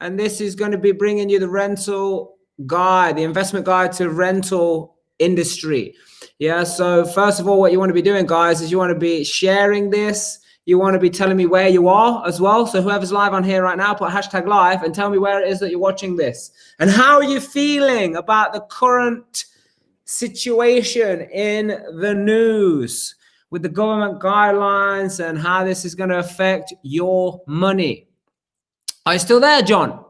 and this is going to be bringing you the rental guide, the investment guide to rental industry. Yeah, so first of all, what you want to be doing, guys, is you want to be sharing this. You want to be telling me where you are as well. So whoever's live on here right now, put hashtag live and tell me where it is that you're watching this. And how are you feeling about the current situation in the news with the government guidelines and how this is going to affect your money? Are you still there, John?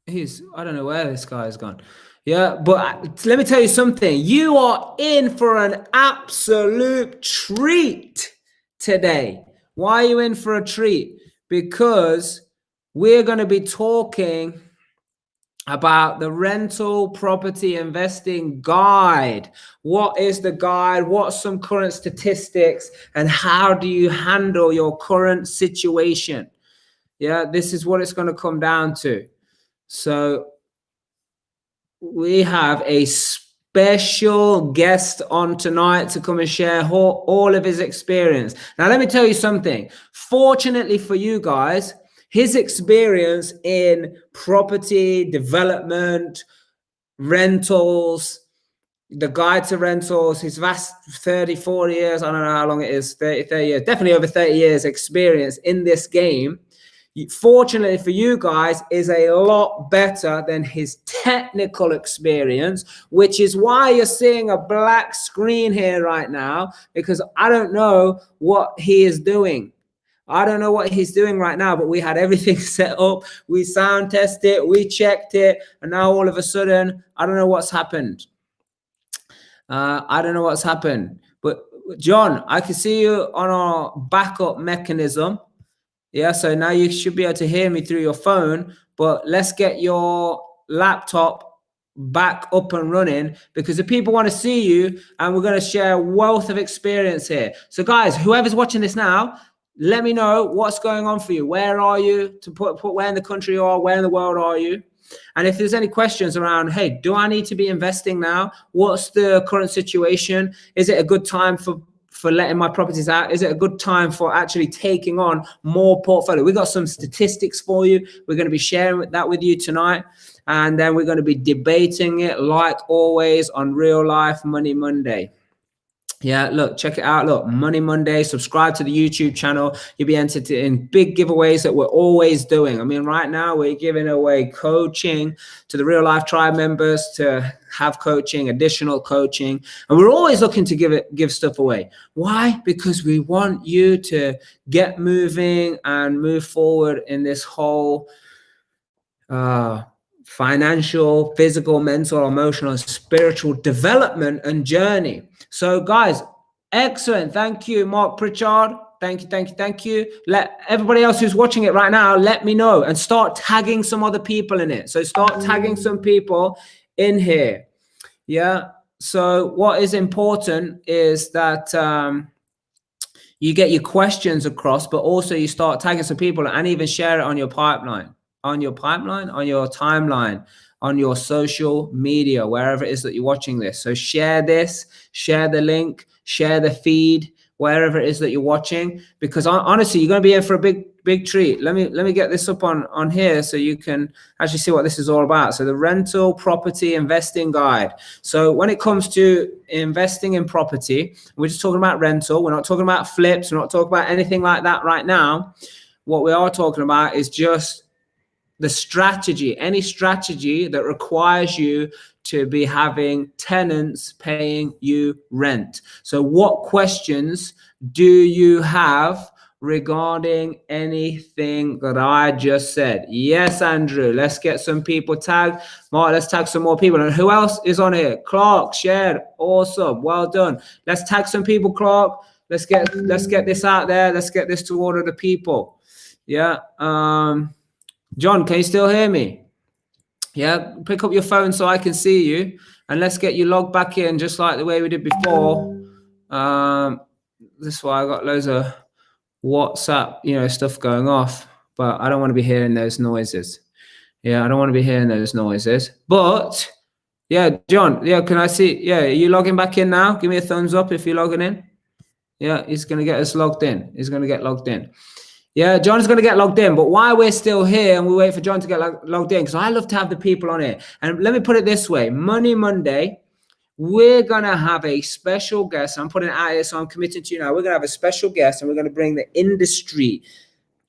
I don't know where this guy has gone. Yeah, but let me tell you something. You are in for an absolute treat today. Why are you in for a treat? Because we're going to be talking about the rental property investing guide. What is the guide? What's some current statistics? And how do you handle your current situation? Yeah, this is what it's going to come down to. So we have a special guest on tonight to come and share all of his experience. Now, let me tell you something. Fortunately for you guys, his experience in property development, rentals, the guide to rentals, his vast 30, 40 years, I don't know how long it is, 30 years, definitely over 30 years experience in this game, fortunately for you guys, is a lot better than his technical experience, which is why you're seeing a black screen here right now, because I don't know what he is doing. I don't know what he's doing right now, but we had everything set up. We sound tested it, we checked it, and now all of a sudden, I don't know what's happened. I don't know what's happened. But John, I can see you on our backup mechanism. Yeah, so now you should be able to hear me through your phone, but let's get your laptop back up and running, because the people want to see you, and we're going to share a wealth of experience here. So guys, whoever's watching this now, let me know what's going on for you. Where are you? To put where in the country you are, where in the world are you? And if there's any questions around, hey, do I need to be investing now? What's the current situation? Is it a good time for letting my properties out? Is it a good time for actually taking on more portfolio? We've got some statistics for you. We're going to be sharing that with you tonight. And then we're going to be debating it like always on Real Life Money Monday. Yeah, look, check it out. Look, Money Monday, subscribe to the YouTube channel. You'll be entered in big giveaways that we're always doing. I mean, right now we're giving away coaching to the Real Life Tribe members to have coaching, additional coaching. And we're always looking to give stuff away. Why? Because we want you to get moving and move forward in this whole financial, physical, mental, emotional, and spiritual development and journey. So guys, excellent. Thank you, Mark Pritchard. Thank you. Let everybody else who's watching it right now, let me know and start tagging some other people in it. So start tagging some people in here. Yeah. So what is important is that you get your questions across, but also you start tagging some people and even share it on your timeline, on your social media, wherever it is that you're watching this. So share this, share the link, share the feed, wherever it is that you're watching, because honestly, you're going to be in for a big treat. Let me get this up on here so you can actually see what this is all about. So the rental property investing guide. So when it comes to investing in property, we're just talking about rental. We're not talking about flips. We're not talking about anything like that right now. What we are talking about is just the strategy, any strategy that requires you to be having tenants paying you rent. So what questions do you have regarding anything that I just said? Yes, Andrew, let's get some people tagged. Mark, let's tag some more people. And who else is on here? Clark, shared, awesome, well done. Let's tag some people, Clark. Let's get this out there. Let's get this to all of the people. Yeah. John, can you still hear me? Yeah, pick up your phone so I can see you, and let's get you logged back in just like the way we did before. This is why I got loads of WhatsApp, stuff going off, but I don't want to be hearing those noises. Yeah, I don't want to be hearing those noises. But yeah, John, yeah, can I see? Yeah, are you logging back in now? Give me a thumbs up if you're logging in. Yeah, he's going to get us logged in. He's going to get logged in. Yeah, John's going to get logged in, but while we're still here and we wait for John to get logged in, because I love to have the people on here. And let me put it this way, Money Monday, we're going to have a special guest. I'm putting it out here, so I'm committing to you now. We're going to have a special guest, and we're going to bring the industry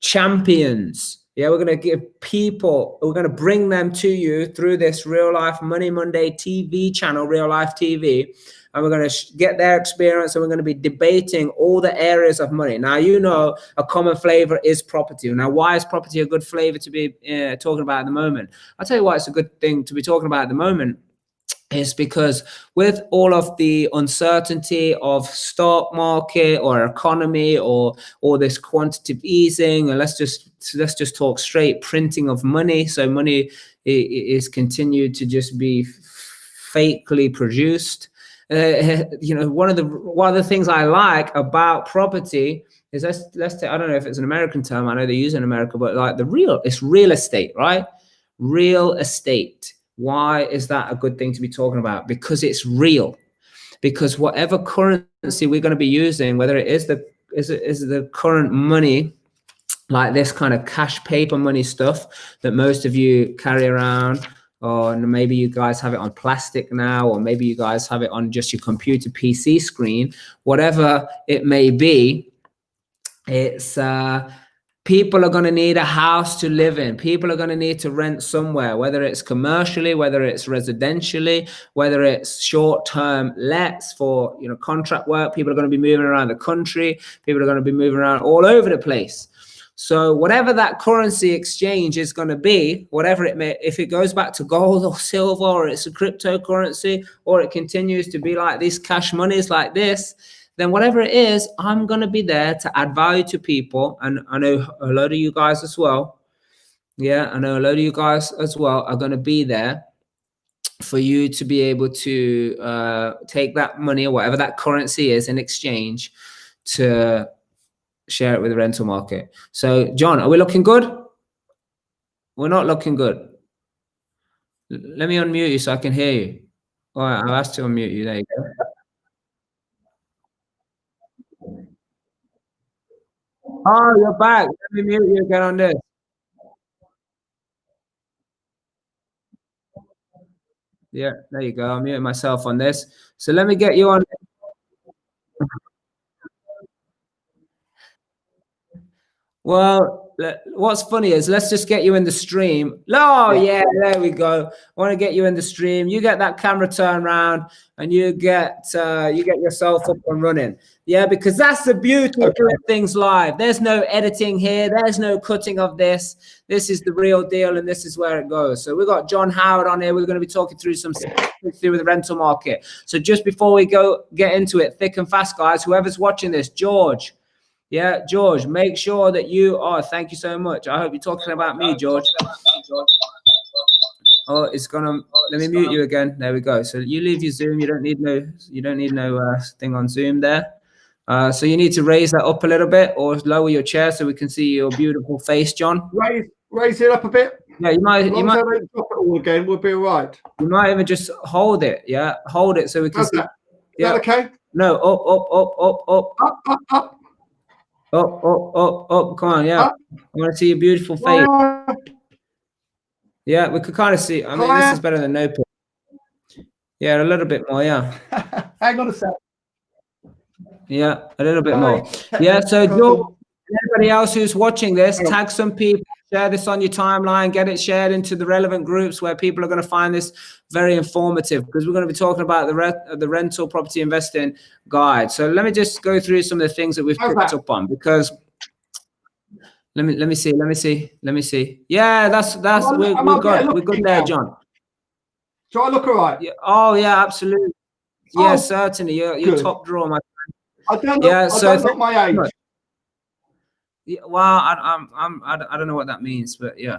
champions. Yeah, we're going to give people, we're going to bring them to you through this Real Life Money Monday TV channel, Real Life TV. And we're going to get their experience, and we're going to be debating all the areas of money. Now, you know, a common flavor is property. Now, why is property a good flavor to be talking about at the moment? I'll tell you why it's a good thing to be talking about at the moment. Is because with all of the uncertainty of stock market or economy or this quantitative easing, and let's just talk straight printing of money. So money is continued to just be fakely produced. You know, one of the things I like about property is let's take, I don't know if it's an American term, I know they use it in America, but like it's real estate, right? Real estate. Why is that a good thing to be talking about? Because it's real. Because whatever currency we're going to be using, whether it is the current money, like this kind of cash paper money stuff that most of you carry around, or maybe you guys have it on plastic now, or maybe you guys have it on just your computer PC screen, whatever it may be, it's people are going to need a house to live in. People are going to need to rent somewhere, whether it's commercially, whether it's residentially, whether it's short-term lets for, you know, contract work. People are going to be moving around the country. People are going to be moving around all over the place. So whatever that currency exchange is going to be, whatever it may, if it goes back to gold or silver, or it's a cryptocurrency, or it continues to be like these cash monies like this, then whatever it is, I'm going to be there to add value to people. And I know a lot of you guys as well. Yeah, I know a lot of you guys as well are going to be there for you to be able to take that money or whatever that currency is in exchange to share it with the rental market. So, John, are we looking good? We're not looking good. Let me unmute you so I can hear you. All right, I'll ask to unmute you. There you go. Oh, you're back. Let me mute you again on this. Yeah, there you go. I'm muting myself on this. So let me get you on. Well, what's funny is let's just get you in the stream. Oh, yeah, there we go. I want to get you in the stream. You get that camera turned around and you get yourself up and running. Yeah, because that's the beauty of doing things live. There's no editing here. There's no cutting of this. This is the real deal, and this is where it goes. So we've got John Howard on here. We're going to be talking through some stuff to do with the rental market. So just before we get into it, thick and fast, guys, whoever's watching this, George. Yeah, George, make sure that you are. Thank you so much. I hope you're talking about me, George. Oh, it's gonna. Let me mute you again. There we go. So you leave your Zoom. You don't need no thing on Zoom there. So you need to raise that up a little bit or lower your chair so we can see your beautiful face, John. Raise it up a bit. Yeah, you might drop it all again. We'll be all right. You might even just hold it. Yeah, hold it so we can see. That? Is that okay? No, up. Up. Come on, yeah. I want to see your beautiful face. Yeah, we could kind of see. I mean, this is better than no put. Yeah, a little bit more, yeah. Hang on a sec. Yeah, a little bit more. Yeah, so Joe, anybody else who's watching this, tag some people, share this on your timeline, get it shared into the relevant groups where people are going to find this very informative, because we're going to be talking about the rental property investing guide. So let me just go through some of the things that we've picked up on, because let me see. Yeah, that's we're good there, John. Do I look all right? Yeah. Oh yeah, absolutely. Yeah, certainly. You're top drawer, my friend. I don't look my age. Yeah, well, I don't know what that means, but yeah.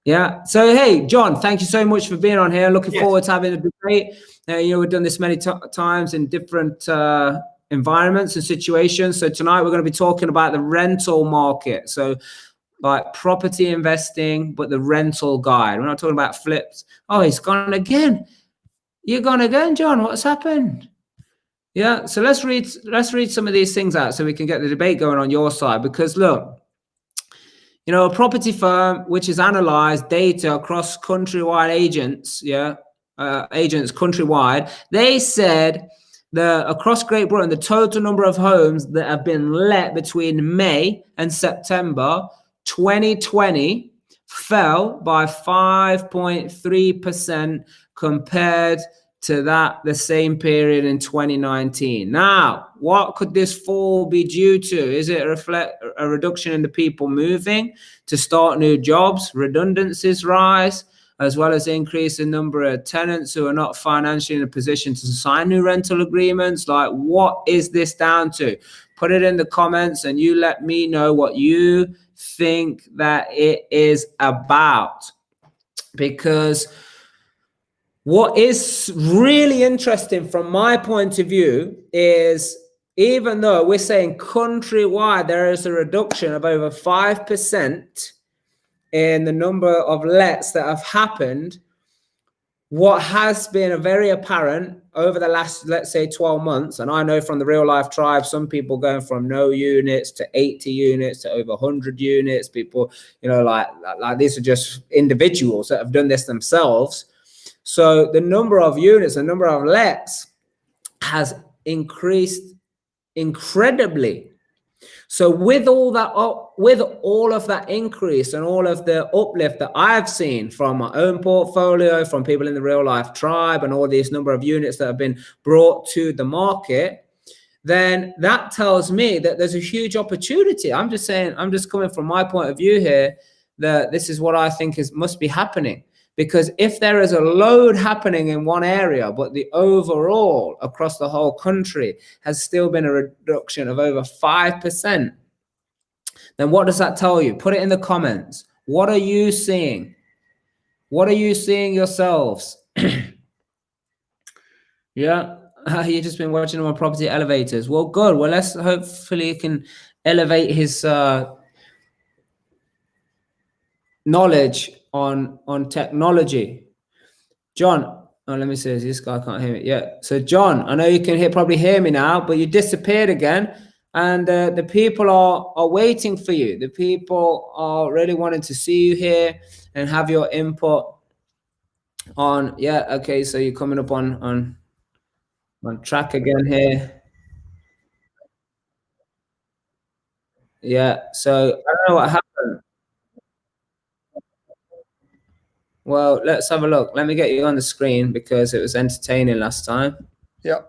Yeah. So hey, John, thank you so much for being on here. Looking forward to having a debate. We've done this many times in different environments and situations. So tonight we're going to be talking about the rental market. So like property investing, but the rental guide. We're not talking about flips. Oh, he's gone again. You're gone again, John. What's happened? Yeah, so let's read some of these things out so we can get the debate going on your side. Because look, you know, a property firm which has analyzed data across countrywide agents, agents countrywide, they said that across Great Britain, the total number of homes that have been let between May and September 2020 fell by 5.3% compared to the same period in 2019. Now, what could this fall be due to? Is it reflect a reduction in the people moving to start new jobs, redundancies rise, as well as increase in number of tenants who are not financially in a position to sign new rental agreements? Like, what is this down to? Put it in the comments and you let me know what you think that it is about. Because what is really interesting from my point of view is, even though we're saying countrywide there is a reduction of over 5% in the number of lets that have happened, what has been very apparent over the last, let's say, 12 months, and I know from the Real Life Tribe, some people going from no units to 80 units to over 100 units, people, you know, like these are just individuals that have done this themselves. So the number of units, the number of lets has increased incredibly. So with all of that increase and all of the uplift that I've seen from my own portfolio, from people in the Real Life Tribe, and all these number of units that have been brought to the market, then that tells me that there's a huge opportunity. I'm just saying, I'm just coming from my point of view here, that this is what I think must be happening. Because if there is a load happening in one area, but the overall across the whole country has still been a reduction of over 5%, then what does that tell you? Put it in the comments. What are you seeing? What are you seeing yourselves? Yeah, you've just been watching on property elevators. Well, good. Well, let's hopefully you can elevate his knowledge on technology. John, oh, let me see, this guy can't hear me. Yeah, so John, I know you can probably hear me now, but you disappeared again, and the people are waiting for you. The people are really wanting to see you here and have your input on. Yeah, okay, so you're coming up on track again here. Yeah, so I don't know what happened. Well, let's have a look. Let me get you on the screen because it was entertaining last time. Yeah.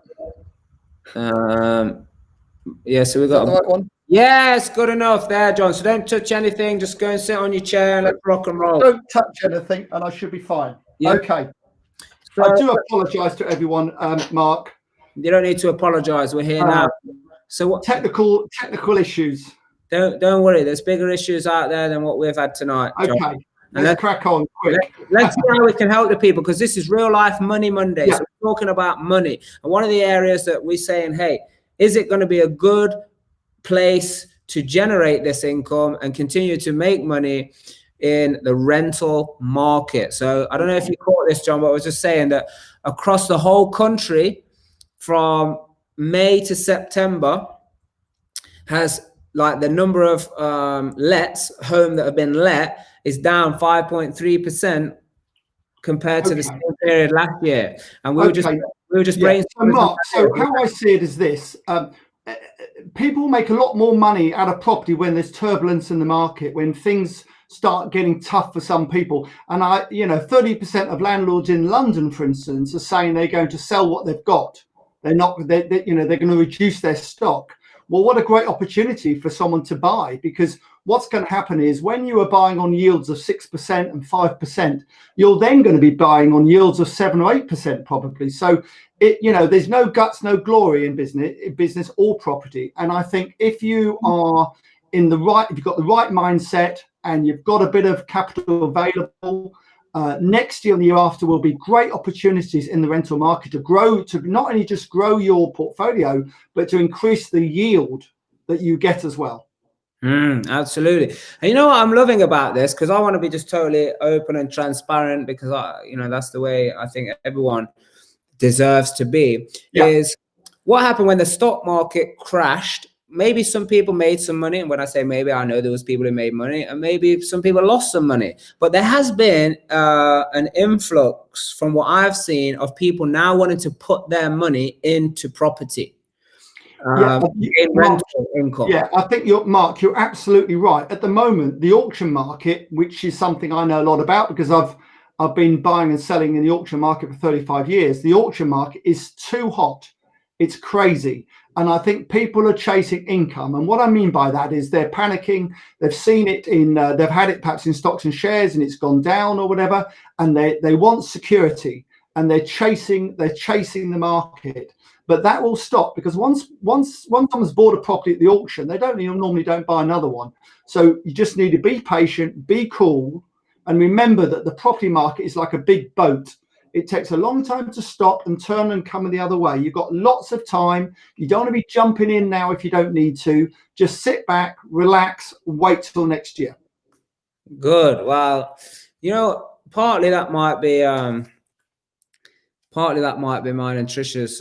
Yeah, so we got the right one. Yes, good enough there, John. So don't touch anything. Just go and sit on your chair and let's rock and roll. Don't touch anything, and I should be fine. Yeah. Okay. So, I do apologise to everyone, Mark. You don't need to apologise. We're here now. So what? Technical issues. Don't worry. There's bigger issues out there than what we've had tonight. Okay. John. Let's crack on quick. Let's see how we can help the people, because this is Real Life Money Monday. Yeah. So we're talking about money. And one of the areas that we're saying, hey, is it going to be a good place to generate this income and continue to make money in the rental market? So I don't know if you caught this, John, but I was just saying that across the whole country from May to September has, like, the number of home that have been let is down 5.3% compared to the same period last year. And we were just brainstorming. So Mark, so how I see it is this: people make a lot more money out of property when there's turbulence in the market, when things start getting tough for some people. And 30% of landlords in London, for instance, are saying they're going to sell what they've got. They're going to reduce their stock. Well, what a great opportunity for someone to buy, because what's going to happen is when you are buying on yields of 6% and 5%, you're then going to be buying on yields of 7 or 8% probably. So there's no guts, no glory in business or property. And I think if you are if you've got the right mindset and you've got a bit of capital available, next year and the year after will be great opportunities in the rental market to not only just grow your portfolio, but to increase the yield that you get as well. Absolutely. And you know what I'm loving about this, because I want to be just totally open and transparent, because that's the way I think everyone deserves to be, is what happened when the stock market crashed? Maybe some people made some money, and when I say maybe, I know there was people who made money, and maybe some people lost some money. But there has been an influx, from what I've seen, of people now wanting to put their money into property. Rental income. Yeah, I think you're absolutely right. At the moment, the auction market, which is something I know a lot about because I've been buying and selling in the auction market for 35 years. The auction market is too hot. It's crazy. And I think people are chasing income. And what I mean by that is they're panicking. They've seen it they've had it perhaps in stocks and shares and it's gone down or whatever. And they want security and they're chasing the market. But that will stop because once someone's bought a property at the auction, they normally don't buy another one. So you just need to be patient, be cool, and remember that the property market is like a big boat. It takes a long time to stop and turn and come the other way. You've got lots of time. You don't want to be jumping in now if you don't need to. Just sit back, relax, wait till next year. Good. Well, partly that might be mine and Trisha's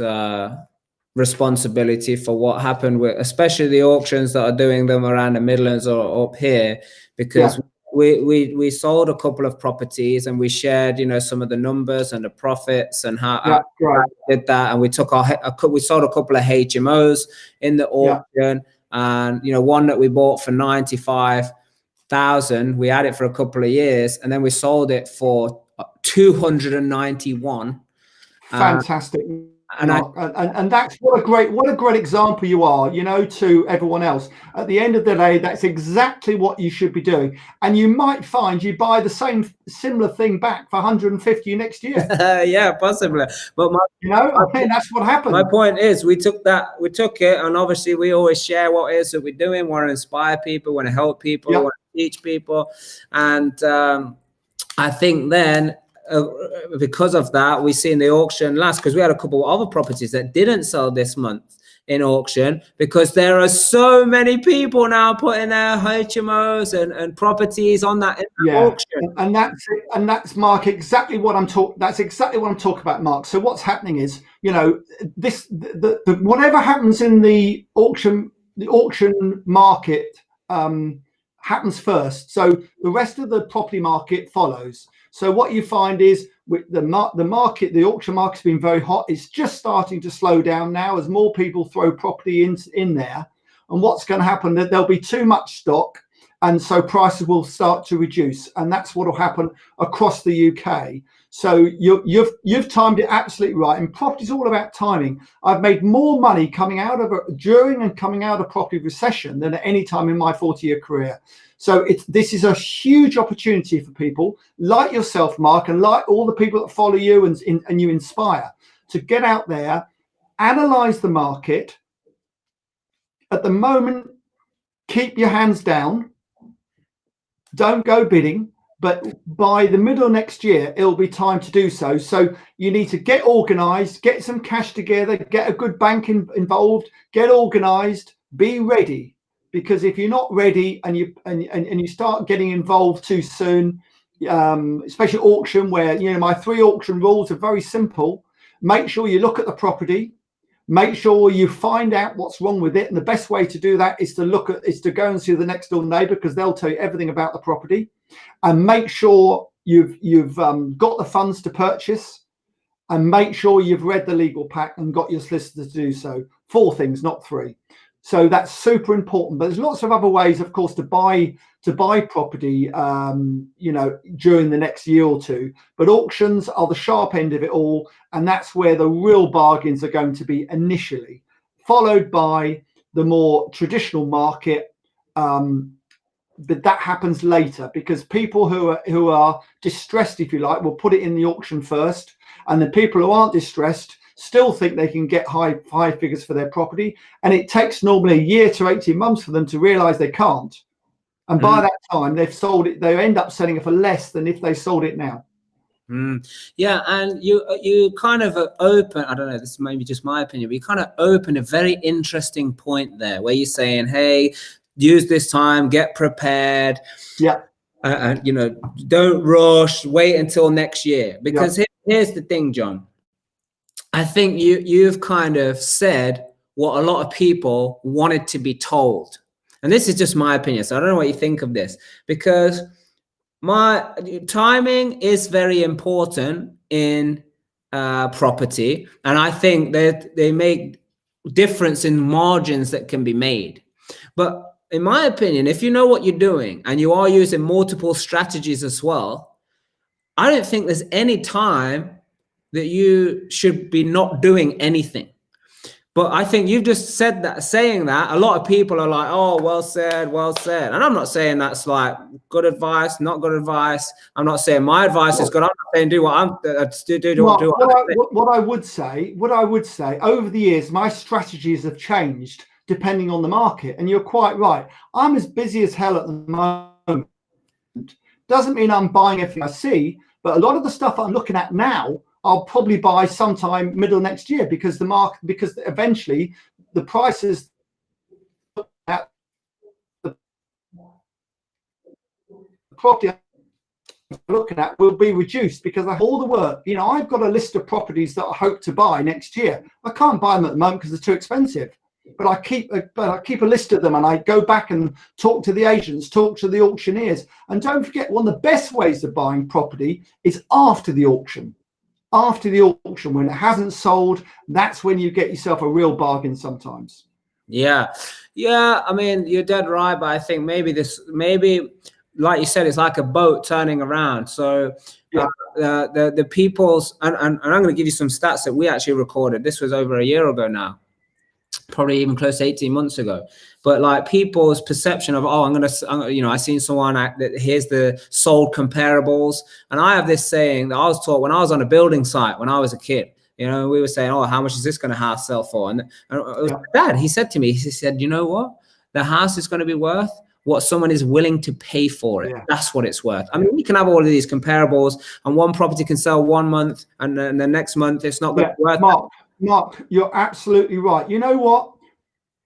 responsibility for what happened with, especially the auctions that are doing them around the Midlands or up here, because we sold a couple of properties and we shared, some of the numbers and the profits and how I did that. And we took we sold a couple of HMOs in the auction, and one that we bought for 95,000. We had it for a couple of years, and then we sold it for 291. Fantastic. And that's what a great example you are, to everyone else. At the end of the day, that's exactly what you should be doing. And you might find you buy the similar thing back for 150 next year. Yeah, possibly. But I think that's what happened. My point is, we took it, and obviously we always share what it is that we're doing. We want to inspire people, want to help people, want to teach people, and I think then. Because of that, we seen the auction last, because we had a couple of other properties that didn't sell this month in auction because there are so many people now putting their HMOs and properties on that auction. And that's Mark, exactly what I'm talking. That's exactly what I'm talking about, Mark. So what's happening is, whatever happens in the auction market happens first. So the rest of the property market follows. So what you find is with the auction market's been very hot. It's just starting to slow down now as more people throw property in there. And what's going to happen, that there'll be too much stock, and so prices will start to reduce. And that's what will happen across the UK. So you've timed it absolutely right. And property's all about timing. I've made more money during and coming out of property recession than at any time in my 40-year career. So this is a huge opportunity for people like yourself, Mark, and like all the people that follow you and you inspire to get out there, analyze the market. At the moment, keep your hands down. Don't go bidding, but by the middle of next year, it'll be time to do so. So you need to get organized, get some cash together, get a good bank involved, get organized, be ready. Because if you're not ready and you start getting involved too soon, especially auction, where my 3 auction rules are very simple. Make sure you look at the property, make sure you find out what's wrong with it, and the best way to do that is to go and see the next door neighbour, because they'll tell you everything about the property, and make sure you've got the funds to purchase, and make sure you've read the legal pack and got your solicitor to do so. 4 things, not 3. So that's super important. But there's lots of other ways, of course, to buy property, during the next year or two. But auctions are the sharp end of it all, and that's where the real bargains are going to be initially, followed by the more traditional market. But that happens later, because people who are distressed, if you like, will put it in the auction first, and the people who aren't distressed still think they can get high figures for their property, and it takes normally a year to 18 months for them to realize they can't. And by that time, they've sold it. They end up selling it for less than if they sold it now. Yeah, and you kind of open, I don't know, this is maybe just my opinion, but you kind of open a very interesting point there where you're saying, hey, use this time, get prepared. Yeah. Don't rush, wait until next year. Because here's the thing, John. I think you've kind of said what a lot of people wanted to be told. And this is just my opinion, so I don't know what you think of this, because my timing is very important in property, and I think that they make difference in margins that can be made. But in my opinion, if you know what you're doing and you are using multiple strategies as well, I don't think there's any time that you should be not doing anything. But I think you've just said that, saying that, a lot of people are like, oh, well said, well said. And I'm not saying that's like good advice, not good advice. I'm not saying my advice is good. I'm not saying do what I'm what I would say over the years, my strategies have changed depending on the market. And you're quite right. I'm as busy as hell at the moment. Doesn't mean I'm buying everything I see, but a lot of the stuff I'm looking at now, I'll probably buy sometime middle next year, because because eventually the prices at the property I'm looking at will be reduced, because all the work, you know, I've got a list of properties that I hope to buy next year. I can't buy them at the moment because they're too expensive. But I keep a list of them, and I go back and talk to the agents, talk to the auctioneers. And don't forget, one of the best ways of buying property is after the auction. After the auction, when it hasn't sold, that's when you get yourself a real bargain sometimes. Yeah. I mean, you're dead right, but I think maybe like you said, it's like a boat turning around. So the people's, and I'm going to give you some stats that we actually recorded. This was over a year ago now, probably even close to 18 months ago. But like people's perception of, oh, I seen someone that here's the sold comparables. And I have this saying that I was taught when I was on a building site when I was a kid. You know, we were saying, oh, how much is this going to house sell for? And it was my dad. He said to me, he said, you know what? The house is going to be worth what someone is willing to pay for it. Yeah. That's what it's worth. I mean, we can have all of these comparables, and one property can sell 1 month, and then the next month it's not going to be worth. Mark, you're absolutely right. You know what?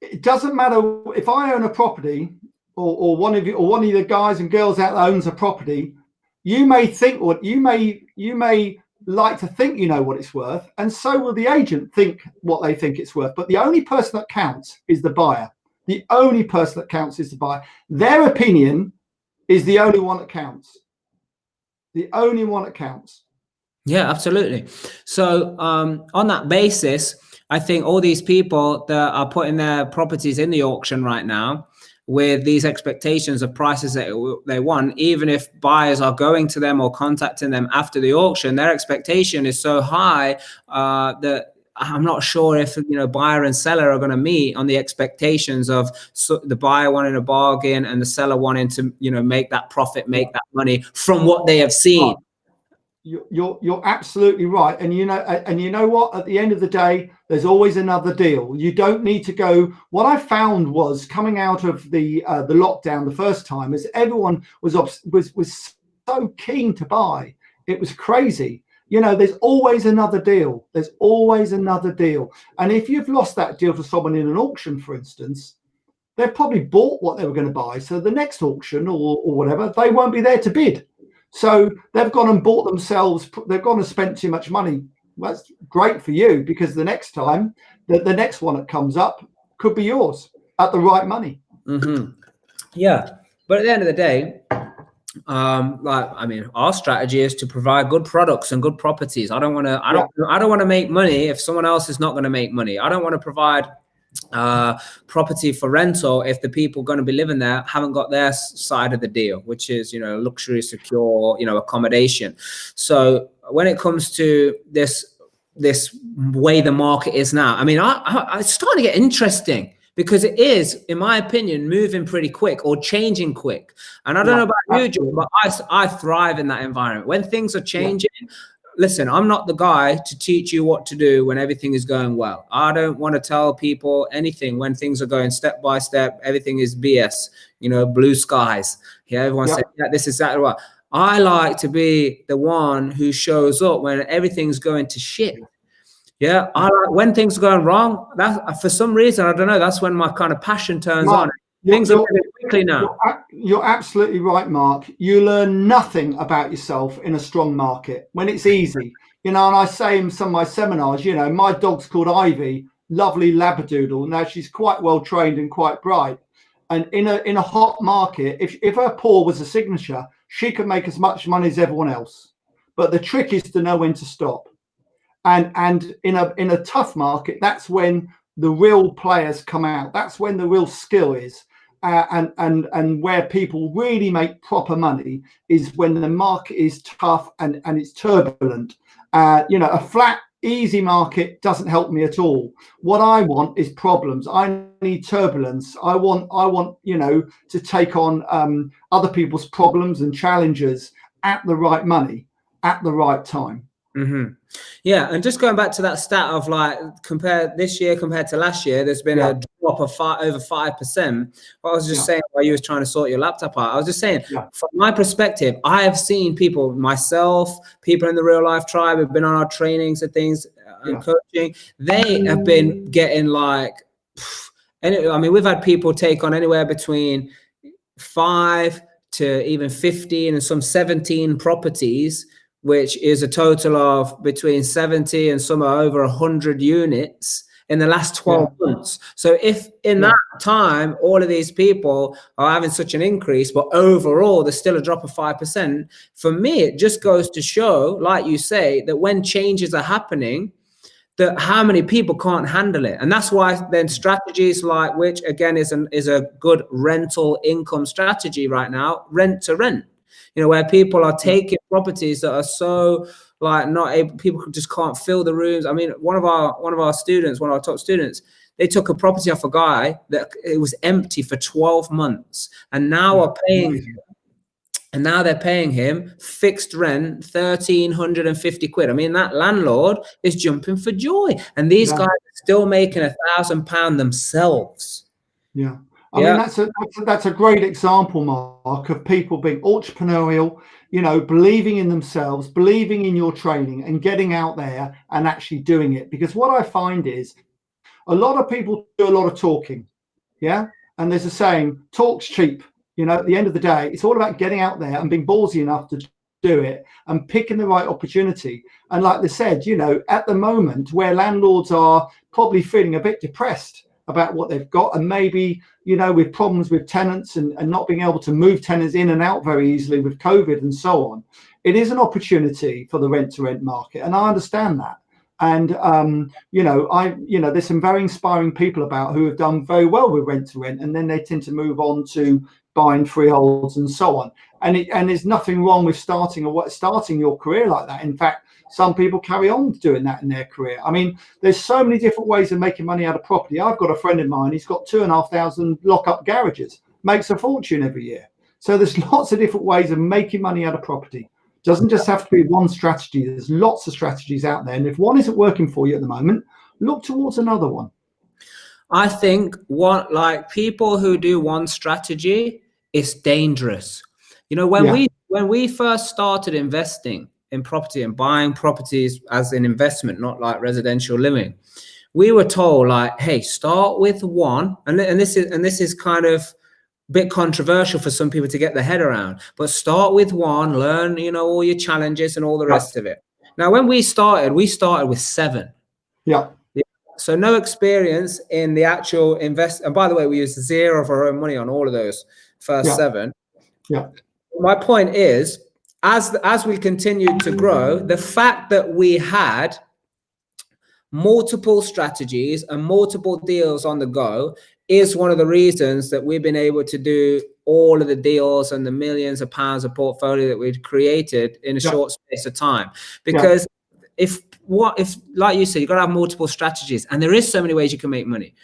It doesn't matter if I own a property, or one of the guys and girls out there owns a property. You may think what you may like to think you know what it's worth, and so will the agent think what they think it's worth. But the only person that counts is the buyer. The only person that counts is the buyer. Their opinion is the only one that counts. The only one that counts. Yeah, absolutely. So on that basis, I think all these people that are putting their properties in the auction right now with these expectations of prices that they want, even if buyers are going to them or contacting them after the auction, their expectation is so high that I'm not sure if, you know, buyer and seller are going to meet on the expectations of the buyer wanting a bargain and the seller wanting to, you know, make that profit, make that money from what they have seen. You're absolutely right. And you know what, at the end of the day, there's always another deal. You don't need to go. What I found was, coming out of the lockdown the first time, is everyone was so keen to buy. It was crazy. You know, there's always another deal. There's always another deal. And if you've lost that deal to someone in an auction, for instance, they've probably bought what they were going to buy. So the next auction or whatever, they won't be there to bid. So they've gone and bought themselves. They've gone and spent too much money. Well, that's great for you, because the next time, the next one that comes up could be yours at the right money. Mm-hmm. Yeah. But at the end of the day, our strategy is to provide good products and good properties. I don't want to make money if someone else is not going to make money. I don't want to provide property for rental if the people going to be living there haven't got their side of the deal, which is, you know, luxury, secure, you know, accommodation. So when it comes to this way the market is now, I mean, it's starting to get interesting, because it is, in my opinion, moving pretty quick or changing quick. And I don't know about you, John, but I thrive in that environment. When things are changing, listen, I'm not the guy to teach you what to do when everything is going well. I don't want to tell people anything when things are going step by step. Everything is BS, you know, blue skies. Yeah, everyone says, yeah, this is exactly right. I like to be the one who shows up when everything's going to shit. Yeah, when things are going wrong, that for some reason, I don't know, that's when my kind of passion turns on. Things are moving quickly now. You're absolutely right, Mark. You learn nothing about yourself in a strong market when it's easy. You know, and I say in some of my seminars, you know, my dog's called Ivy, lovely Labradoodle. Now she's quite well trained and quite bright. And in a hot market, if her paw was a signature, she could make as much money as everyone else. But the trick is to know when to stop. And in a tough market, that's when the real players come out. That's when the real skill is. And where people really make proper money is when the market is tough and it's turbulent. You know, a flat, easy market doesn't help me at all. What I want is problems. I need turbulence. I want you know, to take on other people's problems and challenges at the right money at the right time. Mm-hmm. Yeah, and just going back to that stat of like compare this year compared to last year, there's been a drop of over 5%. What I was just saying while you was trying to sort your laptop out, I was just saying from my perspective, I have seen people, myself, people in the real life tribe who've been on our trainings and things and coaching. They have been getting like, I mean, we've had people take on anywhere between 5 to even 15 and some 17 properties, which is a total of between 70 and some are over 100 units in the last 12 months. So if in that time, all of these people are having such an increase, but overall there's still a drop of 5%, for me, it just goes to show, like you say, that when changes are happening, that how many people can't handle it. And that's why then strategies like, which again is a good rental income strategy right now, rent to rent. You know, where people are taking properties that are so like not able, people just can't fill the rooms. I mean, one of our students, one of our top students, they took a property off a guy that it was empty for 12 months, and now are paying, and now they're paying him fixed rent, 1,350 quid. I mean, that landlord is jumping for joy, and these guys are still making £1,000 themselves. Yeah. I mean, that's a great example, Mark, of people being entrepreneurial, you know, believing in themselves, believing in your training and getting out there and actually doing it. Because what I find is a lot of people do a lot of talking. Yeah. And there's a saying, talk's cheap. You know, at the end of the day, it's all about getting out there and being ballsy enough to do it and picking the right opportunity. And like they said, you know, at the moment where landlords are probably feeling a bit depressed about what they've got, and maybe, you know, with problems with tenants and not being able to move tenants in and out very easily with COVID and so on, it is an opportunity for the rent to rent market. And I understand that. And, you know, there's some very inspiring people about who have done very well with rent to rent, and then they tend to move on to buying freeholds and so on. And there's nothing wrong with starting your career like that. In fact, some people carry on doing that in their career. I mean, there's so many different ways of making money out of property. I've got a friend of mine, he's got 2,500 lock-up garages, makes a fortune every year. So there's lots of different ways of making money out of property. Doesn't just have to be one strategy. There's lots of strategies out there. And if one isn't working for you at the moment, look towards another one. I think people who do one strategy is dangerous. You know, when we first started investing in property and buying properties as an investment, not like residential living, we were told like, hey, start with one. And this is kind of a bit controversial for some people to get their head around, but start with one, learn, you know, all your challenges and all the rest of it. Now, when we started with 7. So no experience in the actual invest. And by the way, we used 0 of our own money on all of those first 7. My point is, as we continued to grow, the fact that we had multiple strategies and multiple deals on the go is one of the reasons that we've been able to do all of the deals and the millions of pounds of portfolio that we've created in a short space of time. Because if like you said, you got to have multiple strategies, and there is so many ways you can make money.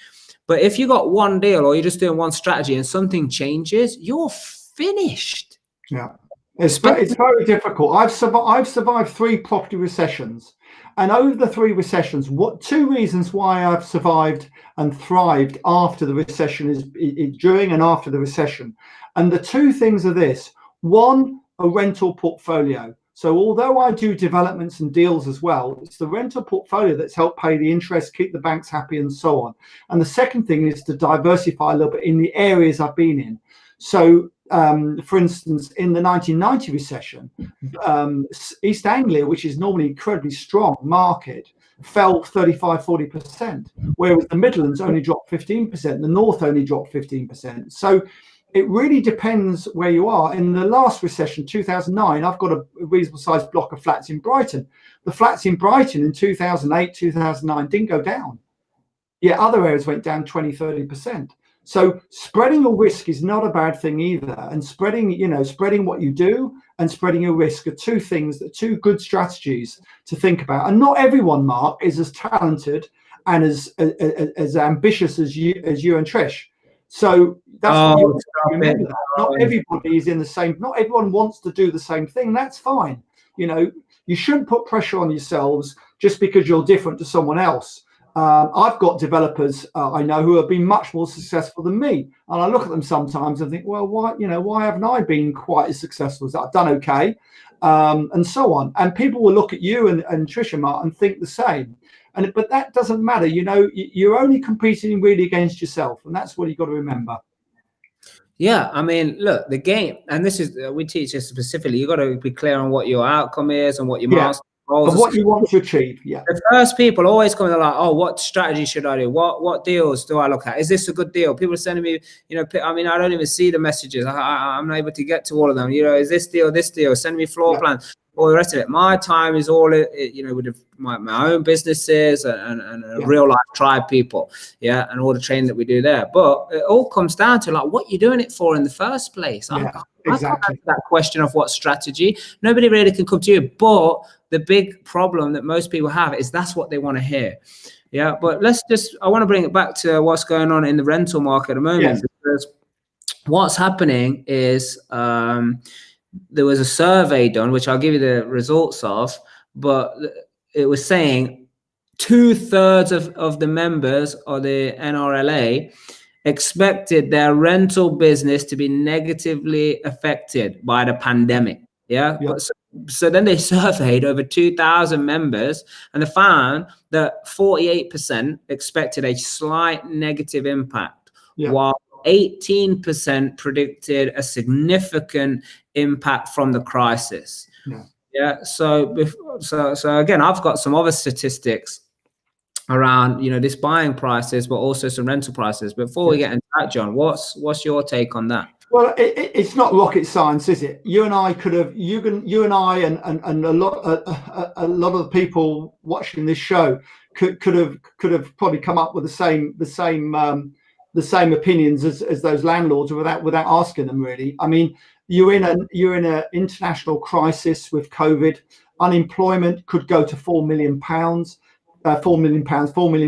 But if you got one deal or you're just doing one strategy and something changes, you're finished. It's very difficult. I've survived 3 property recessions, and over the 3 recessions, 2 reasons why I've survived and thrived after the recession is during and after the recession. And the 2 things are this: 1, a rental portfolio. So although I do developments and deals as well, it's the rental portfolio that's helped pay the interest, keep the banks happy, and so on. And the second thing is to diversify a little bit in the areas I've been in. So For instance, in the 1990 recession, East Anglia, which is normally incredibly strong market, fell 35-40%, whereas the Midlands only dropped 15%, the North only dropped 15%. So it really depends where you are. In the last recession, 2009, I've got a reasonable sized block of flats in Brighton. The flats in Brighton in 2008, 2009 didn't go down. Yet other areas went down 20-30%. So spreading your risk is not a bad thing either. And spreading what you do and spreading your risk are two good strategies to think about. And not everyone, Mark, is as talented and as ambitious as you and Trish. So that's what you remember. That. Not everybody is in the same. Not everyone wants to do the same thing. That's fine. You shouldn't put pressure on yourselves just because you're different to someone else. I've got developers I know who have been much more successful than me, and I look at them sometimes and think, well, why haven't I been quite as successful as that? I've done okay, and so on. And people will look at you and Tricia, Mark, and think the same. But that doesn't matter. You're only competing really against yourself, and that's what you've got to remember. Yeah, I mean, look, the game, and this is we teach this specifically. You got to be clear on what your outcome is and what your milestone goals are. What you want to achieve. Yeah. The first people always come in like, oh, what strategy should I do? What deals do I look at? Is this a good deal? People are sending me, I mean, I don't even see the messages. I'm not able to get to all of them. Is this deal? Send me floor plans. All the rest of it. My time is all, with my own businesses and real life tribe people, and all the training that we do there. But it all comes down to like what you're doing it for in the first place. I can't answer that question of what strategy. Nobody really can come to you. But the big problem that most people have is that's what they want to hear. Yeah, but I want to bring it back to what's going on in the rental market at the moment, because what's happening is there was a survey done, which I'll give you the results of, but it was saying 2/3 of the members of the NRLA expected their rental business to be negatively affected by the pandemic. So then they surveyed over 2,000 members, and they found that 48% expected a slight negative impact, while 18% predicted a significant impact from the crisis. So again, I've got some other statistics around this buying prices, but also some rental prices. Before we get into that, John, what's your take on that? Well, it's not rocket science, is it? You and I could have, you and I and a lot of the people watching this show could have probably come up with the same opinions as those landlords without asking them, really. I mean, you're in an international crisis with COVID. Unemployment could go to 4 million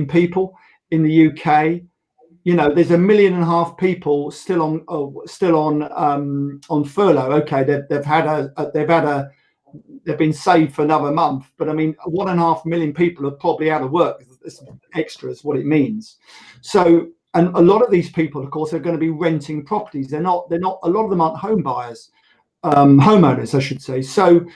people in the UK. There's 1.5 million people still on furlough. Okay, they've been saved for another month, but I mean, 1.5 million people are probably out of work. This extra is what it means. So. And a lot of these people, of course, are going to be renting properties. They're not. A lot of them aren't home buyers, homeowners, I should say. So,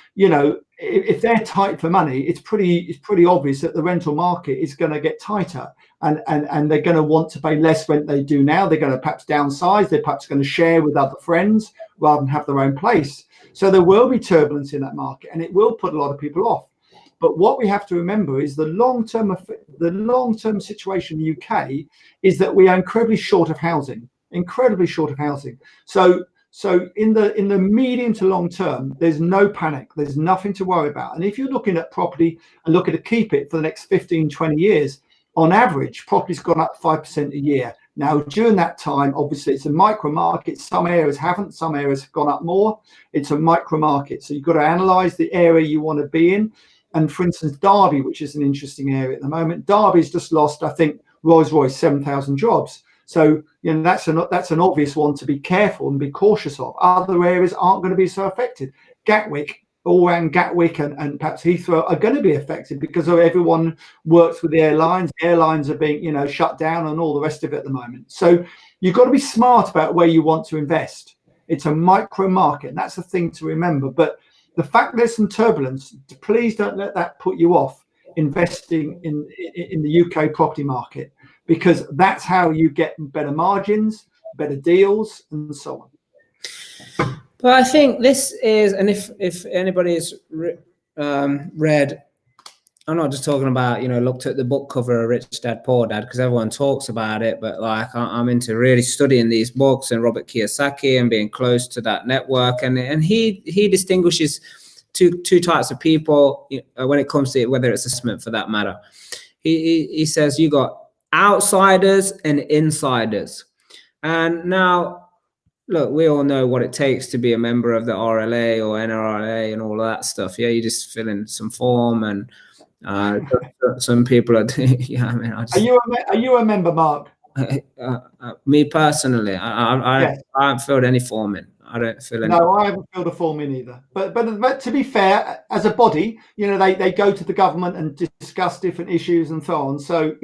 if they're tight for money, it's pretty obvious that the rental market is going to get tighter, and they're going to want to pay less rent they do now. They're going to perhaps downsize. They're perhaps going to share with other friends rather than have their own place. So there will be turbulence in that market, and it will put a lot of people off. But what we have to remember is the long-term situation in the UK is that we are incredibly short of housing. So in the medium to long term, there's no panic. There's nothing to worry about. And if you're looking at property and looking to keep it for the next 15, 20 years, on average, property's gone up 5% a year. Now, during that time, obviously, it's a micro market. Some areas haven't. Some areas have gone up more. It's a micro market. So you've got to analyze the area you want to be in. And for instance, Derby, which is an interesting area at the moment, Derby's just lost, I think, Rolls-Royce 7,000 jobs. So that's an obvious one to be careful and be cautious of. Other areas aren't going to be so affected. Gatwick, all around Gatwick and perhaps Heathrow are going to be affected because of everyone works with the airlines. The airlines are being shut down and all the rest of it at the moment. So you've got to be smart about where you want to invest. It's a micro market, and that's the thing to remember. But the fact there's some turbulence, please don't let that put you off investing in the UK property market, because that's how you get better margins, better deals, and so on. But I think this is, and if anybody's read, I'm not just talking about, looked at the book cover of Rich Dad Poor Dad, because everyone talks about it, but like I'm into really studying these books and Robert Kiyosaki and being close to that network, and he distinguishes two types of people when it comes to whether it's assessment for that matter. He says you got outsiders and insiders, and now look, we all know what it takes to be a member of the RLA or NRLA and all of that stuff. Yeah, you just fill in some form, and some people are. Yeah, I mean, are you a member, Mark? Me personally, I haven't filled any form in. I don't feel any. No, I haven't filled a form in either. But to be fair, as a body, they go to the government and discuss different issues and so on. So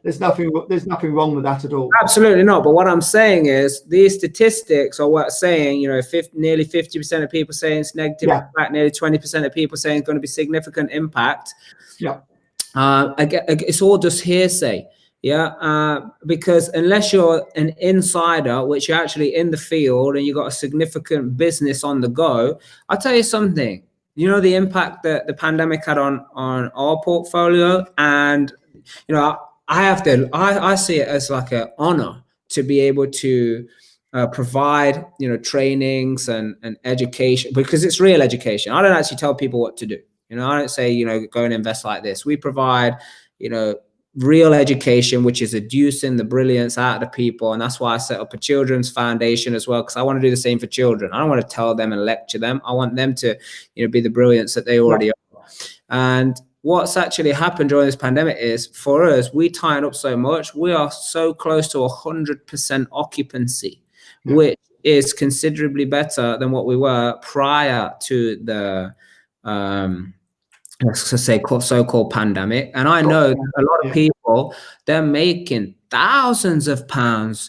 there's nothing wrong with that at all. Absolutely not. But what I'm saying is these statistics are what saying, nearly 50% of people saying it's negative impact, nearly 20% of people saying it's going to be significant impact. Yeah. It's all just hearsay. Yeah, because unless you're an insider, which you're actually in the field and you've got a significant business on the go, I'll tell you something. The impact that the pandemic had on our portfolio, and I see it as like an honor to be able to provide trainings and education, because it's real education. I don't actually tell people what to do. I don't say go and invest like this. We provide real education, which is educing the brilliance out of the people. And that's why I set up a children's foundation as well, because I want to do the same for children. I don't want to tell them and lecture them. I want them to be the brilliance that they already are. And what's actually happened during this pandemic is, for us, we tighten up so much. We are so close to 100% occupancy, which is considerably better than what we were prior to the let's just say so-called pandemic. And I know a lot of people, they're making thousands of pounds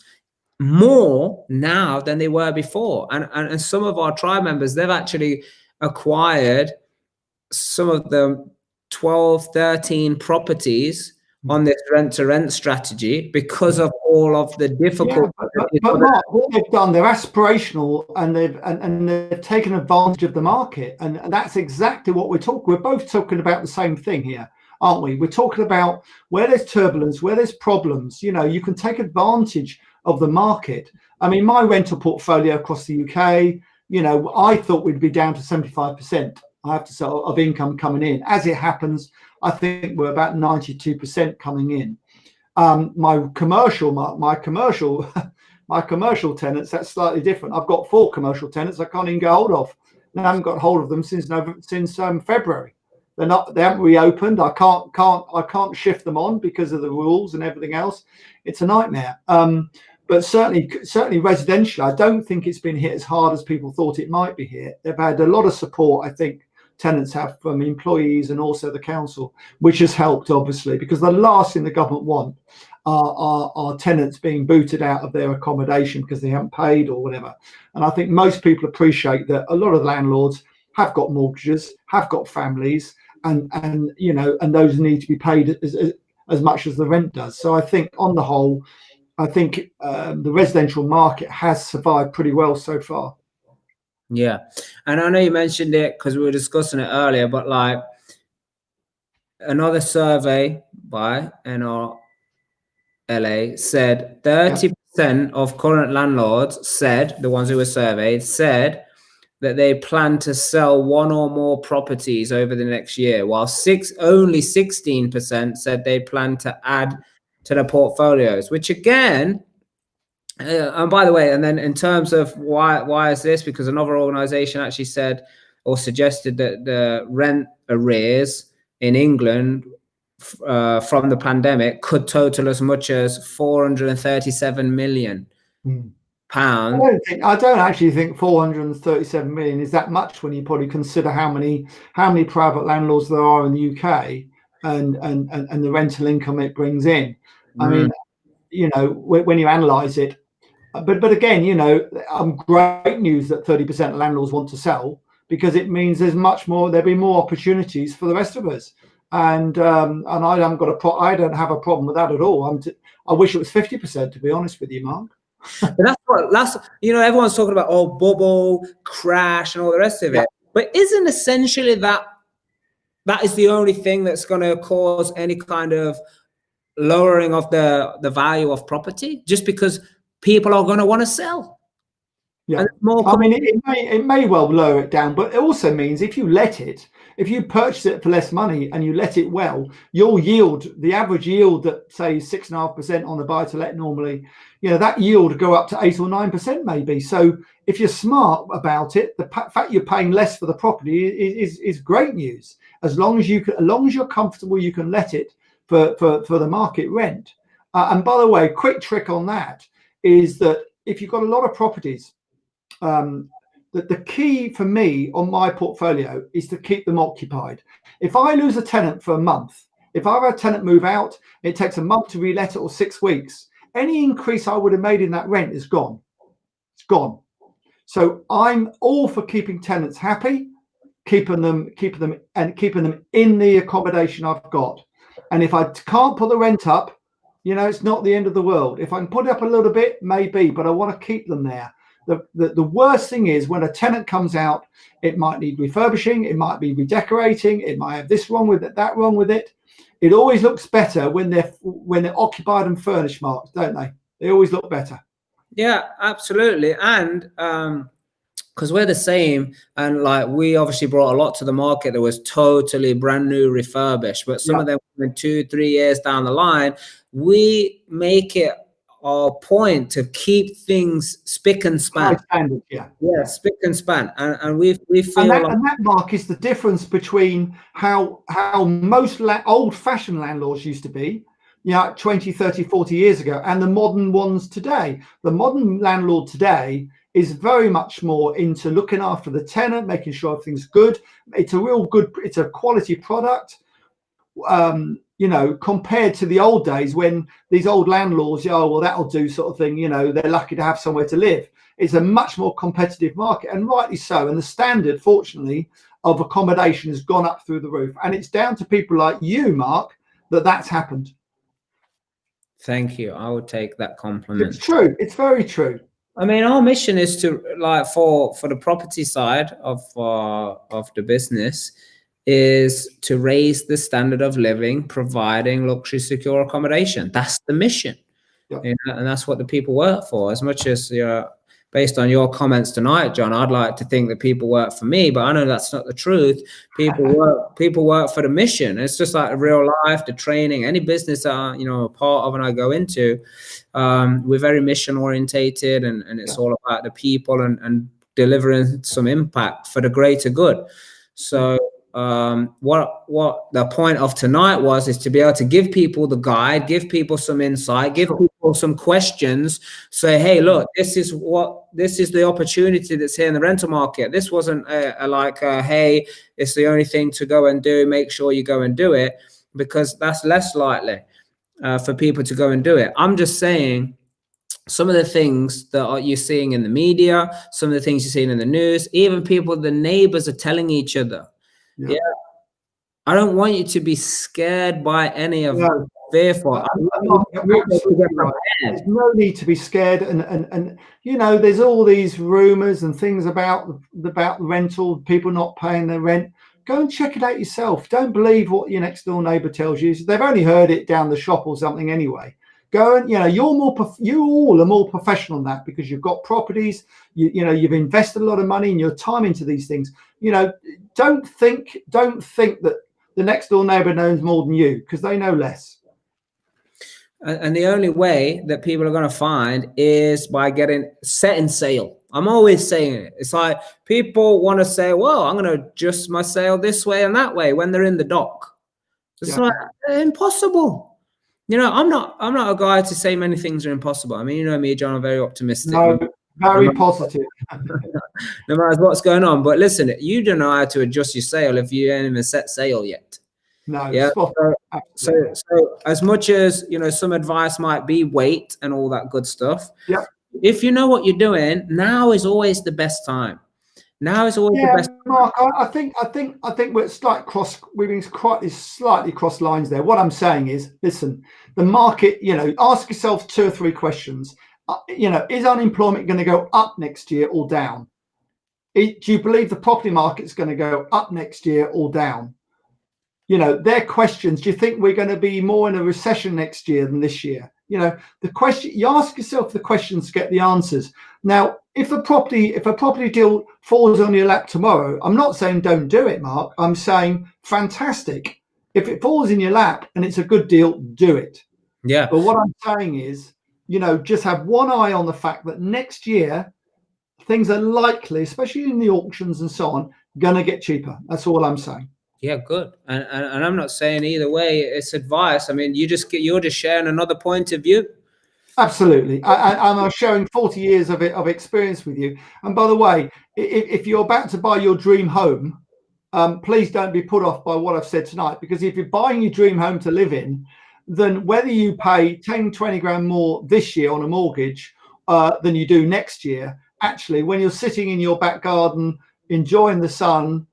more now than they were before. And some of our tribe members, they've actually acquired some of the 12, 13 properties on this rent-to-rent strategy because of all of the difficult. But Mark, what they've done, they're aspirational, and they've taken advantage of the market, and that's exactly what we're talking. We're both talking about the same thing here, aren't we? We're talking about where there's turbulence, where there's problems. You can take advantage of the market. I mean, my rental portfolio across the UK, I thought we'd be down to 75%. I have to say, of income coming in. As it happens, I think we're about 92% coming in. My commercial tenants, that's slightly different. I've got 4 commercial tenants I can't even get hold of. And I haven't got hold of them since February. They haven't reopened. I can't shift them on because of the rules and everything else. It's a nightmare. But certainly residential, I don't think it's been hit as hard as people thought it might be hit. They've had a lot of support, I think, tenants have from employees and also the council, which has helped, obviously, because the last thing the government want are tenants being booted out of their accommodation because they haven't paid or whatever. And I think most people appreciate that a lot of landlords have got mortgages, have got families, and those need to be paid as much as the rent does. So I think on the whole, the residential market has survived pretty well so far. Yeah, and I know you mentioned it because we were discussing it earlier, but like another survey by NRLA said 30% of current landlords said, the ones who were surveyed, said that they plan to sell 1 or more properties over the next year, while only 16% said they plan to add to their portfolios, which again, and by the way, and then in terms of why is this? Because another organization actually said or suggested that the rent arrears in England from the pandemic could total as much as 437 million pounds. I don't actually think 437 million is that much when you probably consider how many private landlords there are in the UK and the rental income it brings in. I mean, when you analyze it. But again, great news that 30% of landlords want to sell, because it means there'll be more opportunities for the rest of us. And I don't have a problem with that at all. I wish it was 50%, to be honest with you, Mark. But that's everyone's talking about bubble, crash, and all the rest of it. But isn't essentially that is the only thing that's going to cause any kind of lowering of the value of property, just because people are going to want to sell? Yeah, I mean, it may well lower it down, but it also means if you purchase it for less money and you let it well, your yield, the average yield that say 6.5% on the buy to let normally, that yield will go up to 8 or 9% maybe. So if you're smart about it, the fact you're paying less for the property is great news. As long as you're comfortable, you can let it for the market rent. And by the way, quick trick on that is that if you've got a lot of properties, the key for me on my portfolio is to keep them occupied. If I lose a tenant for a month, if I have a tenant move out, it takes a month to relet it or 6 weeks. Any increase I would have made in that rent is gone. It's gone. So I'm all for keeping tenants happy, keeping them in the accommodation I've got. And if I can't put the rent up, it's not the end of the world. If I can put it up a little bit, maybe, but I want to keep them there. The worst thing is when a tenant comes out, it might need refurbishing, it might be redecorating, it might have this wrong with it, that wrong with it. It always looks better when they're occupied and furnished, Mark, don't they? They always look better. Yeah, absolutely. And because we're the same, and like we obviously brought a lot to the market that was totally brand new refurbished, but some of them 2-3 years down the line, we make it our point to keep things spick and span. Standard, spick and span, and we feel and that, Mark, is the difference between how most old-fashioned landlords used to be, 20, 30, 40 years ago, and the modern ones today. The modern landlord today is very much more into looking after the tenant, making sure everything's good. It's a quality product. Compared to the old days when these old landlords, that'll do sort of thing, they're lucky to have somewhere to live. It's a much more competitive market, and rightly so. And the standard, fortunately, of accommodation has gone up through the roof. And it's down to people like you, Mark, that's happened. Thank you. I would take that compliment. It's true. It's very true. I mean, our mission is to, like, for the property side of the business, is to raise the standard of living, providing luxury secure accommodation. That's the mission. And that's what the people work for. As much as based on your comments tonight, John, I'd like to think that people work for me, but I know that's not the truth. People work for the mission. It's just like real life, the training, any business I'm a part of and I go into, we're very mission orientated, and it's all about the people and delivering some impact for the greater good. So what the point of tonight is to be able to give people the guide, give people some insight, give people some questions, say, hey, look, this is the opportunity that's here in the rental market. This wasn't hey, it's the only thing to go and do. Make sure you go and do it, because that's less likely for people to go and do it. I'm just saying, some of the things that you're seeing in the media, some of the things you're seeing in the news, even the neighbors are telling each other. Yeah, I don't want you to be scared by any of them. Fearful. There's no need to be scared, and there's all these rumors and things about the rental, people not paying their rent. Go and check it out yourself. Don't believe what your next door neighbor tells you. They've only heard it down the shop or something anyway. Go and you all are more professional than that, because you've got properties. You've invested a lot of money and your time into these things. Don't think that the next door neighbor knows more than you, because they know less. And the only way that people are going to find is by setting sail. I'm always saying it. It's like people want to say, well, I'm going to adjust my sail this way and that way when they're in the dock. It's like impossible. I'm not a guy to say many things are impossible. I mean, me, John, I'm very optimistic. No, very positive. No matter what's going on. But listen, you don't know how to adjust your sail if you ain't even set sail yet. No. Yeah. So as much as some advice might be wait and all that good stuff. Yeah. If you know what you're doing, now is always the best time. Now is always the best. Mark, I think we're we've been slightly cross lines there. What I'm saying is, listen, the market. Ask yourself 2 or 3 questions. is unemployment going to go up next year or down? Do you believe the property market's going to go up next year or down? They're questions. Do you think we're going to be more in a recession next year than this year? The question, you ask yourself the questions to get the answers. Now, if a property deal falls on your lap tomorrow, I'm not saying don't do it, Mark. I'm saying fantastic. If it falls in your lap and it's a good deal, do it. Yeah. But what I'm saying is, just have one eye on the fact that next year things are likely, especially in the auctions and so on, gonna get cheaper. That's all I'm saying. Yeah, good. And I'm not saying either way. It's advice. I mean, you're just sharing another point of view. Absolutely. I'm sharing 40 years of experience with you. And by the way, if you're about to buy your dream home, please don't be put off by what I've said tonight, because if you're buying your dream home to live in, then whether you pay 10, 20 grand more this year on a mortgage than you do next year, actually, when you're sitting in your back garden, enjoying the sun,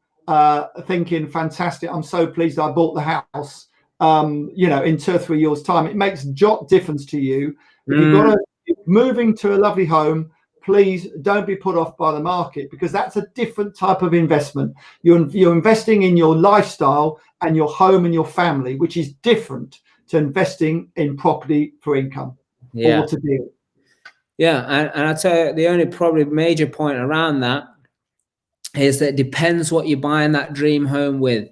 thinking, fantastic, I'm so pleased I bought the house, in 2 or 3 years' time, it makes jot difference to you. If you've got moving to a lovely home, please don't be put off by the market, because that's a different type of investment. You're investing in your lifestyle and your home and your family, which is different to investing in property for income. Yeah. Or to deal. Yeah, and I'll tell you, the only probably major point around that is that it depends what you're buying that dream home with,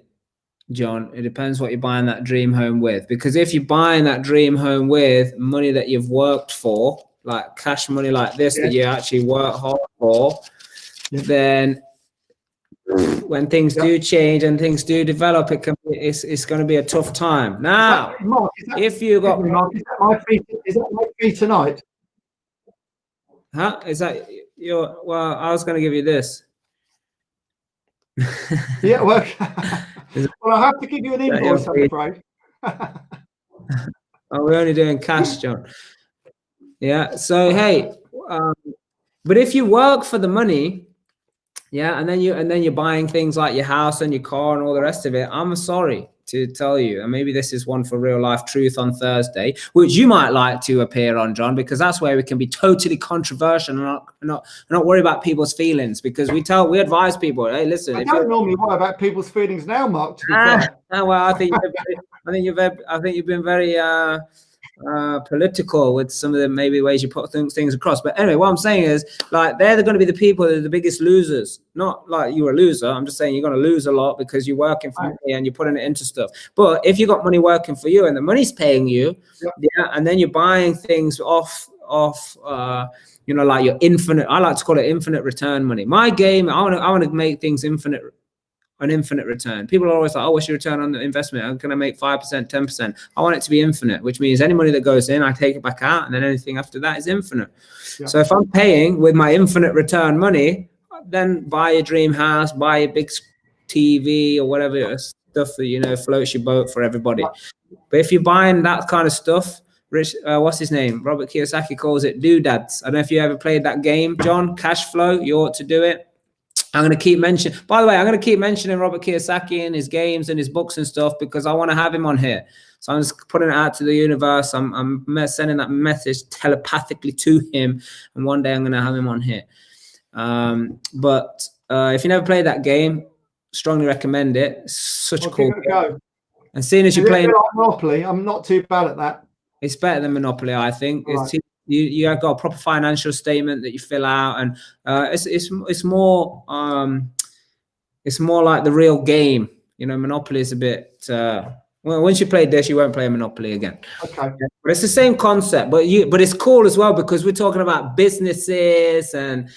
John. It depends what you're buying that dream home with. Because if you're buying that dream home with money that you've worked for, like cash money like this, that you actually work hard for, then when things do change and things do develop, it's going to be a tough time. Now, Mark, if you got... Mark, is that my fee tonight? Huh? Is that your... Well, I was going to give you this. Yeah, well, I have to give you an invoice, I'm afraid. Oh, we're only doing cash, John. Yeah. So hey, but if you work for the money, yeah, and then you're buying things like your house and your car and all the rest of it, I'm sorry to tell you, and maybe this is one for Real Life Truth on Thursday, which you might like to appear on, John, because that's where we can be totally controversial and not worry about people's feelings, because we advise people, hey, listen. I don't normally worry about people's feelings now, Mark. To be fair. Well, I think you've been very political with some of the maybe ways you put things across. But anyway, what I'm saying is, like, they're going to be the people that are the biggest losers. Not like you're a loser. I'm just saying you're going to lose a lot because you're working for money and you're putting it into stuff. But if you got money working for you and the money's paying you, and then you're buying things off like your infinite, I like to call it infinite return money. My game, I want to make things an infinite return. People are always like, oh, what's your return on the investment? I'm going to make 5%, 10%. I want it to be infinite, which means any money that goes in, I take it back out, and then anything after that is infinite. Yeah. So if I'm paying with my infinite return money, then buy a dream house, buy a big TV or whatever stuff that, floats your boat for everybody. But if you're buying that kind of stuff, Rich, what's his name? Robert Kiyosaki calls it doodads. I don't know if you ever played that game, John, Cash Flow. You ought to do it. I'm going to keep mentioning, by the way, I'm going to keep mentioning Robert Kiyosaki and his games and his books and stuff, because I want to have him on here. So I'm just putting it out to the universe. I'm sending that message telepathically to him. And one day I'm going to have him on here. But if you never played that game, strongly recommend it. It's such a cool game. And seeing as you're playing Monopoly, I'm not too bad at that. It's better than Monopoly, I think. Right. You have got a proper financial statement that you fill out, and it's more like the real game. Monopoly is a bit. Well, once you play this, you won't play Monopoly again. Okay. But it's the same concept, but it's cool as well, because we're talking about businesses and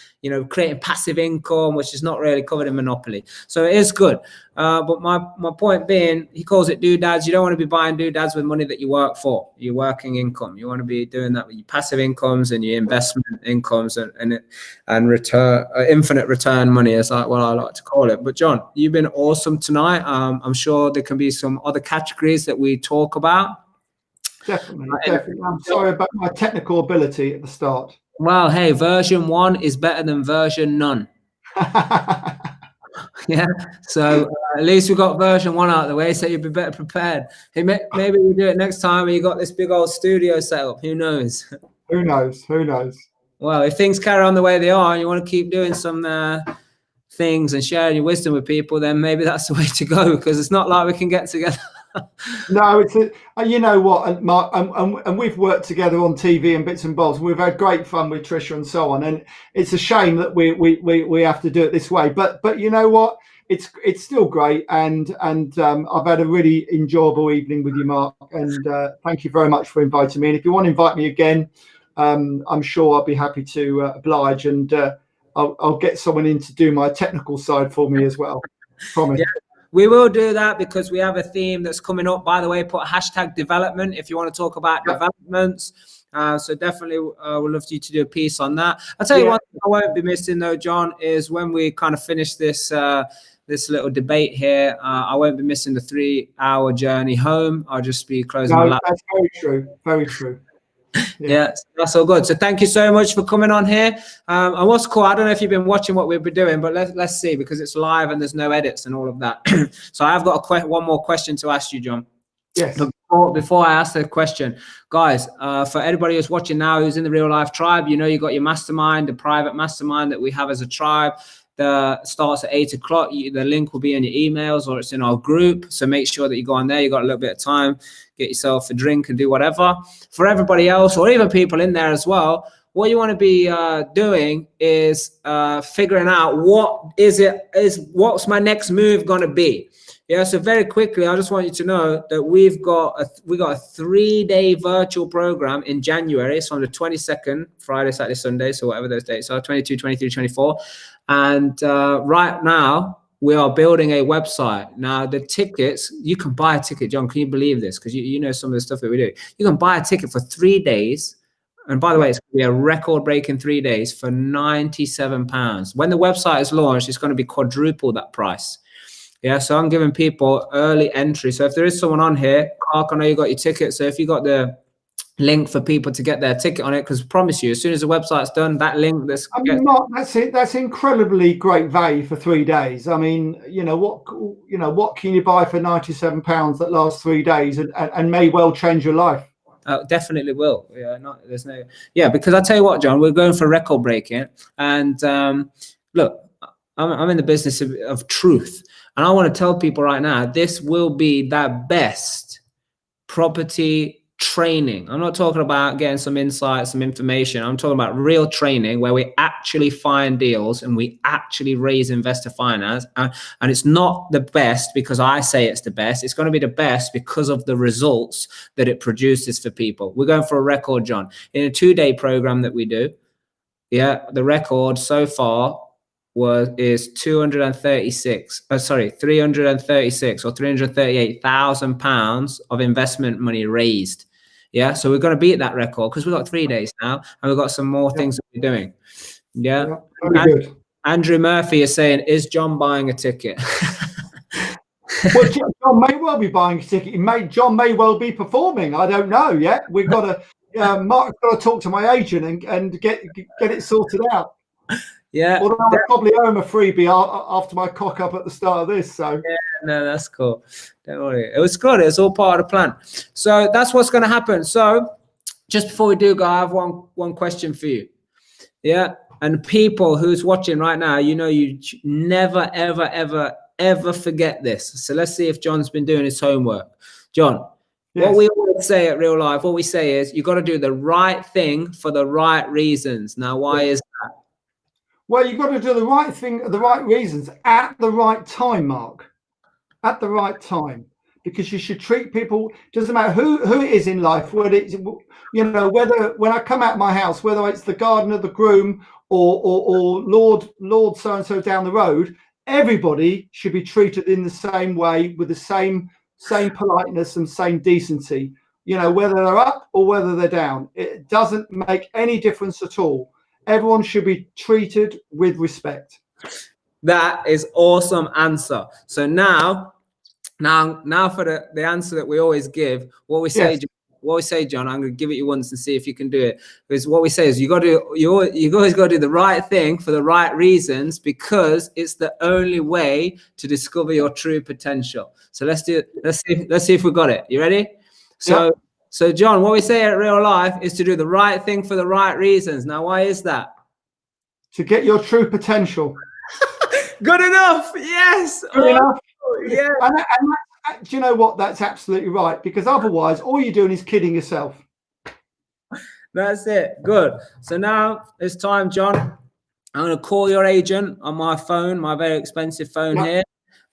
creating passive income, which is not really covered in Monopoly. So it is good. But my point being, he calls it doodads. You don't want to be buying doodads with money that you work for, your working income. You want to be doing that with your passive incomes and your investment incomes and return infinite return money, is like what I like to call it. But John, you've been awesome tonight. I'm sure there can be some other categories that we talk about. Definitely. I'm sorry about my technical ability at the start. Well, hey, version 1 is better than version none. Yeah, so at least we got version 1 out of the way, so you'll be better prepared. Hey, maybe we do it next time and you got this big old studio set up. Who knows? Who knows? Who knows? Well, if things carry on the way they are and you want to keep doing some things and sharing your wisdom with people, then maybe that's the way to go, because it's not like we can get together. No, you know what, and Mark, and we've worked together on TV and bits and bobs. We've had great fun with Trisha and so on, and it's a shame that we have to do it this way. But you know what, it's still great, and I've had a really enjoyable evening with you, Mark, and thank you very much for inviting me. And if you want to invite me again, I'm sure I'll be happy to oblige, and I'll get someone in to do my technical side for me as well. Promise. Yeah. We will do that because we have a theme that's coming up. By the way, put #development if you want to talk about developments. So definitely we'd love you to do a piece on that. I'll tell you one thing I won't be missing though, John, is when we kind of finish this this little debate here, I won't be missing the 3-hour journey home. I'll just be closing my laptop. That's very true. Very true. Yeah, that's all good. So thank you so much for coming on here. And what's cool, I don't know if you've been watching what we've been doing, but let's see, because it's live and there's no edits and all of that. So I've got one more question to ask you, John. Yes. But before I ask the question, guys, for everybody who's watching now who's in the Real Life Tribe, you know you got your mastermind, the private mastermind that we have as a tribe. That starts at 8 o'clock. The link will be in your emails or it's in our group. So make sure that you go on there. You got a little bit of time, get yourself a drink and do whatever. For everybody else, or even people in there as well, what you want to be doing is figuring out what's my next move going to be. Yeah. So very quickly, I just want you to know that we got a 3-day virtual program in January. It's on the 22nd, Friday, Saturday, Sunday. So whatever those dates are, 22, 23, 24. And right now we are building a website. Now the tickets, you can buy a ticket, John. Can you believe this? Because you know some of the stuff that we do. You can buy a ticket for 3 days. And by the way, it's going to be a record-breaking 3 days for £97. When the website is launched, it's going to be quadruple that price. Yeah, so I'm giving people early entry. So if there is someone on here, Clark, I know you got your ticket. So if you got the link for people to get their ticket on it, because I promise you, as soon as the website's done, that link Mark, that's it. That's incredibly great value for 3 days. I mean, what can you buy for £97 that lasts 3 days and may well change your life? Definitely will. Yeah, because I tell you what, John, we're going for record breaking, and look, I'm in the business of truth, and I want to tell people right now, this will be the best property training. I'm not talking about getting some insights, some information. I'm talking about real training where we actually find deals and we actually raise investor finance. And it's not the best because I say it's the best. It's going to be the best because of the results that it produces for people. We're going for a record, John. In a 2-day program that we do, the record so far is 336 or 338,000 pounds of investment money raised. Yeah, so we're going to beat that record because we've got 3 days now, and we've got some more things that we're doing. Yeah, good. Andrew Murphy is saying, "Is John buying a ticket?" Well, John may well be buying a ticket. John may well be performing. I don't know yet. We've got to. Mark's got to talk to my agent and get it sorted out. Yeah, although I'll probably owe him a freebie after my cock up at the start of this. So yeah, no, that's cool. Don't worry, it was good. It's all part of the plan. So that's what's going to happen. So just before we do go, I have one question for you. Yeah, and people who's watching right now, you know, you never, ever, ever, ever forget this. So let's see if John's been doing his homework. John, yes. What we always say at Real Life, what we say is you got to do the right thing for the right reasons. Now, why is that? Well, you've got to do the right thing for the right reasons at the right time, Mark. At the right time, because you should treat people. Doesn't matter who it is in life. Whether it's, whether when I come out my house, whether it's the gardener, the groom, or Lord so and so down the road, everybody should be treated in the same way with the same politeness and same decency. Whether they're up or whether they're down, it doesn't make any difference at all. Everyone should be treated with respect. That is awesome answer. So now for the answer that we always give, what we say, John, I'm going to give it you once and see if you can do it. Because what we say is you always got to do the right thing for the right reasons, because it's the only way to discover your true potential. So let's do it. Let's see if we got it. You ready? So So, John, what we say in real life is to do the right thing for the right reasons. Now, why is that? To get your true potential. Good enough. Yes. Good enough. Yeah. And do you know what? That's absolutely right. Because otherwise, all you're doing is kidding yourself. That's it. Good. So now it's time, John. I'm going to call your agent on my phone, my very expensive phone here,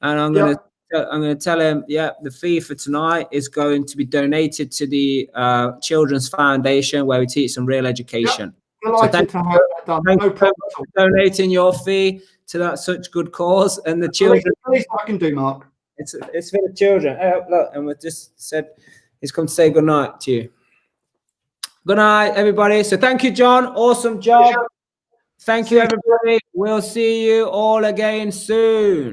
and I'm going to tell him, the fee for tonight is going to be donated to the Children's Foundation, where we teach some real education. Delighted to have that done. No problem at all. Donating your fee to that such good cause, and the children. The least I can do, Mark. It's for the children. Oh, look, and we just said he's come to say good night to you. Good night, everybody. So thank you, John. Awesome job. Thank you, everybody. We'll see you all again soon.